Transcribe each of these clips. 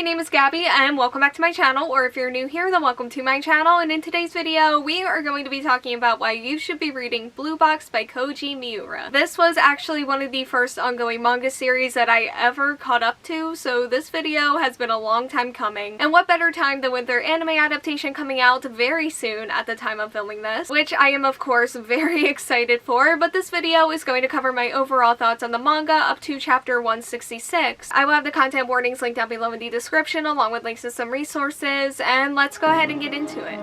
name is Gabby and welcome back to my channel, or if you're new here then welcome to my channel, and in today's video we are going to be talking about why you should be reading Blue Box by Kouji Miura. This was actually one of the first ongoing manga series that I ever caught up to, so this video has been a long time coming, and what better time than with their anime adaptation coming out very soon at the time of filming this, which I am of course very excited for. But this video is going to cover my overall thoughts on the manga up to chapter 166. I will have the content warnings linked down below in the description along with links to some resources, and let's go ahead and get into it.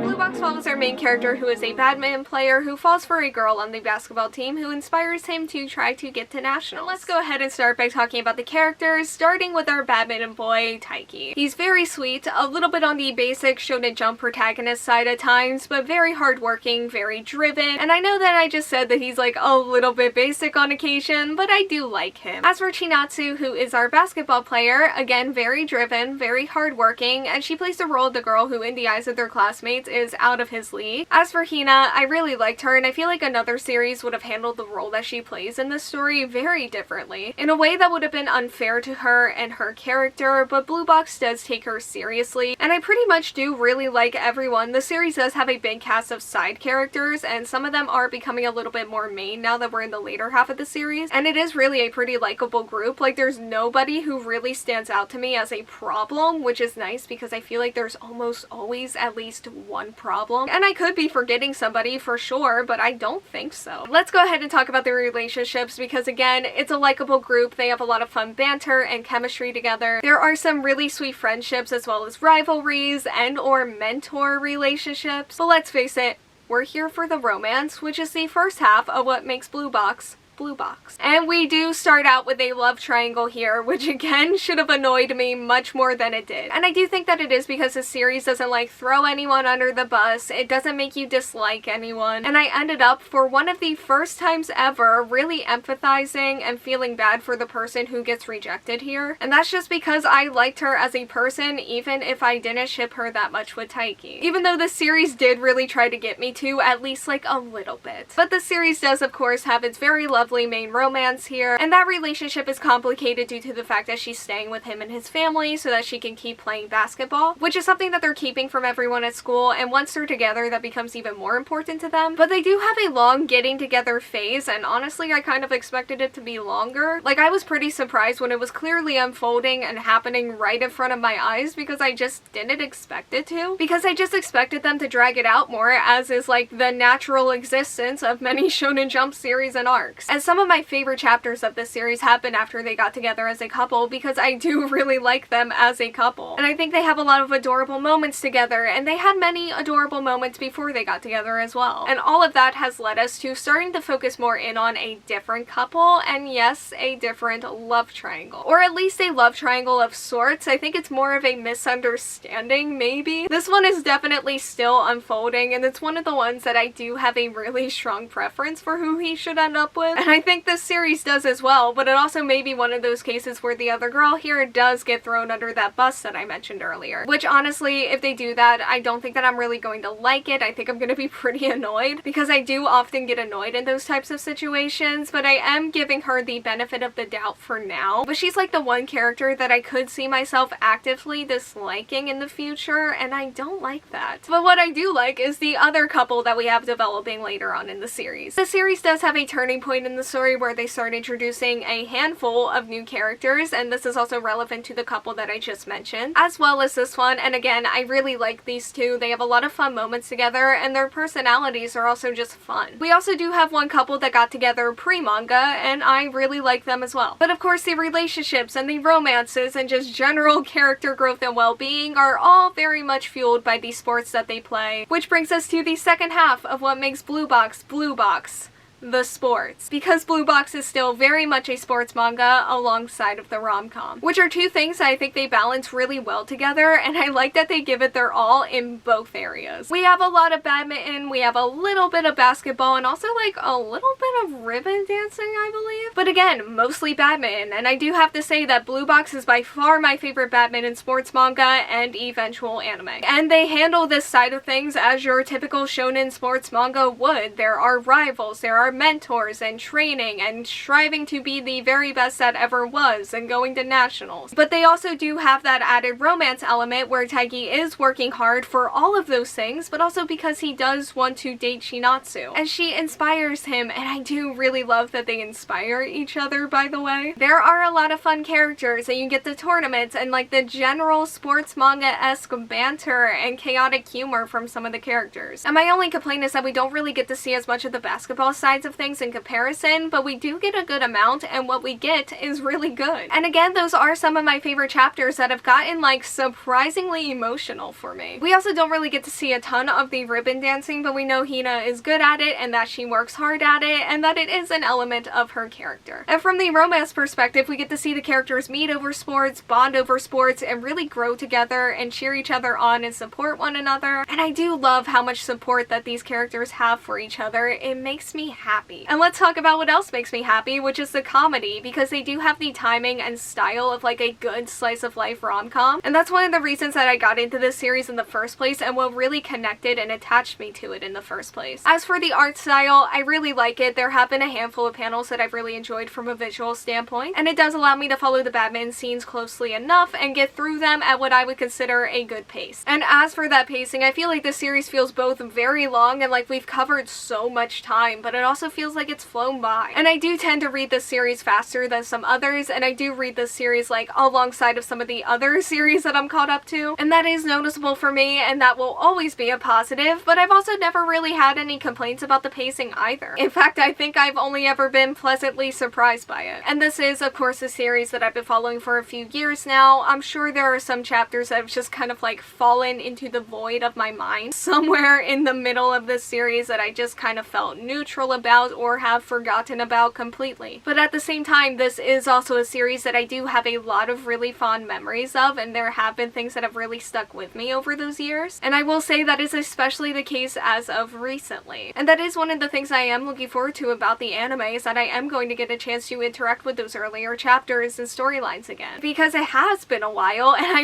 Blue Box follows our main character, who is a badminton player who falls for a girl on the basketball team who inspires him to try to get to nationals. Let's go ahead and start by talking about the characters, starting with our badminton boy, Taiki. He's very sweet, a little bit on the basic Shonen Jump protagonist side at times, but very hardworking, very driven, and I know that I just said that he's like a little bit basic on occasion, but I do like him. As for Chinatsu, who is our basketball player, again very driven, very hardworking, and she plays the role of the girl who in the eyes of their classmates is out of his league. As for Hina, I really liked her, and I feel like another series would have handled the role that she plays in this story very differently, in a way that would have been unfair to her and her character, but Blue Box does take her seriously, and I pretty much do really like everyone. The series does have a big cast of side characters, and some of them are becoming a little bit more main now that we're in the later half of the series, and it is really a pretty likable group. Like, there's nobody who really stands out to me as a problem, which is nice because I feel like there's almost always at least one problem, and I could be forgetting somebody for sure, but I don't think so. Let's go ahead and talk about their relationships because again, it's a likable group. They have a lot of fun banter and chemistry together. There are some really sweet friendships as well as rivalries and or mentor relationships, but let's face it, we're here for the romance, which is the first half of what makes Blue Box Blue Box. And we do start out with a love triangle here, which again should have annoyed me much more than it did. And I do think that it is because the series doesn't like throw anyone under the bus, it doesn't make you dislike anyone, and I ended up, for one of the first times ever, really empathizing and feeling bad for the person who gets rejected here. And that's just because I liked her as a person, even if I didn't ship her that much with Taiki. Even though the series did really try to get me to, at least like a little bit. But the series does of course have its very lovely main romance here, and that relationship is complicated due to the fact that she's staying with him and his family so that she can keep playing basketball, which is something that they're keeping from everyone at school, and once they're together that becomes even more important to them. But they do have a long getting together phase, and honestly I kind of expected it to be longer. Like, I was pretty surprised when it was clearly unfolding and happening right in front of my eyes because I just didn't expect it to. Because I just expected them to drag it out more, as is like the natural existence of many Shonen Jump series and arcs. And some of my favorite chapters of this series happened after they got together as a couple because I do really like them as a couple. And I think they have a lot of adorable moments together, and they had many adorable moments before they got together as well. And all of that has led us to starting to focus more in on a different couple, and yes, a different love triangle. Or at least a love triangle of sorts. I think it's more of a misunderstanding, maybe. This one is definitely still unfolding, and it's one of the ones that I do have a really strong preference for who he should end up with. And I think this series does as well, but it also may be one of those cases where the other girl here does get thrown under that bus that I mentioned earlier. Which honestly, if they do that, I don't think that I'm really going to like it. I think I'm going to be pretty annoyed because I do often get annoyed in those types of situations, but I am giving her the benefit of the doubt for now. But she's like the one character that I could see myself actively disliking in the future, and I don't like that. But what I do like is the other couple that we have developing later on in the series. The series does have a turning point in the story where they start introducing a handful of new characters, and this is also relevant to the couple that I just mentioned, as well as this one. And again, I really like these two. They have a lot of fun moments together, and their personalities are also just fun. We also do have one couple that got together pre-manga, and I really like them as well. But of course, the relationships and the romances and just general character growth and well-being are all very much fueled by the sports that they play, which brings us to the second half of what makes Blue Box Blue Box: the sports. Because Blue Box is still very much a sports manga alongside of the rom-com, which are two things I think they balance really well together, and I like that they give it their all in both areas. We have a lot of badminton, we have a little bit of basketball, and also like a little bit of ribbon dancing, I believe. But again, mostly badminton, and I do have to say that Blue Box is by far my favorite badminton sports manga and eventual anime. And they handle this side of things as your typical shonen sports manga would. There are rivals, there are are mentors and training and striving to be the very best that ever was and going to nationals. But they also do have that added romance element where Taiki is working hard for all of those things, but also because he does want to date Shinatsu. And she inspires him, and I do really love that they inspire each other, by the way. There are a lot of fun characters, and you get the tournaments and like the general sports manga-esque banter and chaotic humor from some of the characters. And my only complaint is that we don't really get to see as much of the basketball sides of things in comparison, but we do get a good amount, and what we get is really good. And again, those are some of my favorite chapters that have gotten like surprisingly emotional for me. We also don't really get to see a ton of the ribbon dancing, but we know Hina is good at it and that she works hard at it and that it is an element of her character. And from the romance perspective, we get to see the characters meet over sports, bond over sports, and really grow together and cheer each other on and support one another. And I do love how much support that these characters have for each other. It makes me happy. And let's talk about what else makes me happy, which is the comedy, because they do have the timing and style of like a good slice of life rom-com. And that's one of the reasons that I got into this series in the first place and what really connected and attached me to it in the first place. As for the art style, I really like it. There have been a handful of panels that I've really enjoyed from a visual standpoint, and it does allow me to follow the badminton scenes closely enough and get through them at what I would consider a good pace. And as for that pacing, I feel like this series feels both very long and like we've covered so much time, but it also feels like it's flown by. And I do tend to read this series faster than some others, and I do read this series like alongside of some of the other series that I'm caught up to, and that is noticeable for me, and that will always be a positive, but I've also never really had any complaints about the pacing either. In fact, I think I've only ever been pleasantly surprised by it. And this is, of course, a series that I've been following for a few years now. I'm sure there are some chapters that have just kind of like fallen into the void of my mind somewhere in the middle of this series that I just kind of felt neutral about or have forgotten about completely. But at the same time, this is also a series that I do have a lot of really fond memories of, and there have been things that have really stuck with me over those years. And I will say that is especially the case as of recently. And that is one of the things I am looking forward to about the anime, is that I am going to get a chance to interact with those earlier chapters and storylines again. Because it has been a while, and I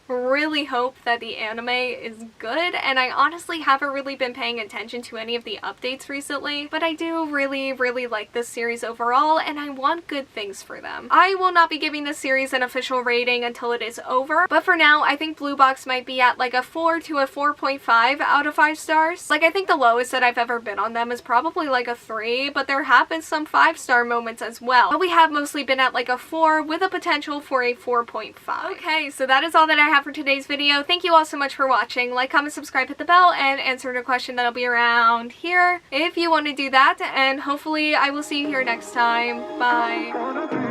really hope that the anime is good, and I honestly haven't really been paying attention to any of the updates recently, but I do really like this series overall, and I want good things for them. I will not be giving this series an official rating until it is over, but for now, I think Blue Box might be at like a 4 to a 4.5 out of 5 stars. Like, I think the lowest that I've ever been on them is probably like a 3, but there have been some 5-star moments as well. But we have mostly been at like a 4 with a potential for a 4.5. Okay, so that is all that I have for today's video. Thank you all so much for watching. Like, comment, subscribe, hit the bell, and answer a question that'll be around here if you want to do that, and hopefully I will see you here next time. Bye.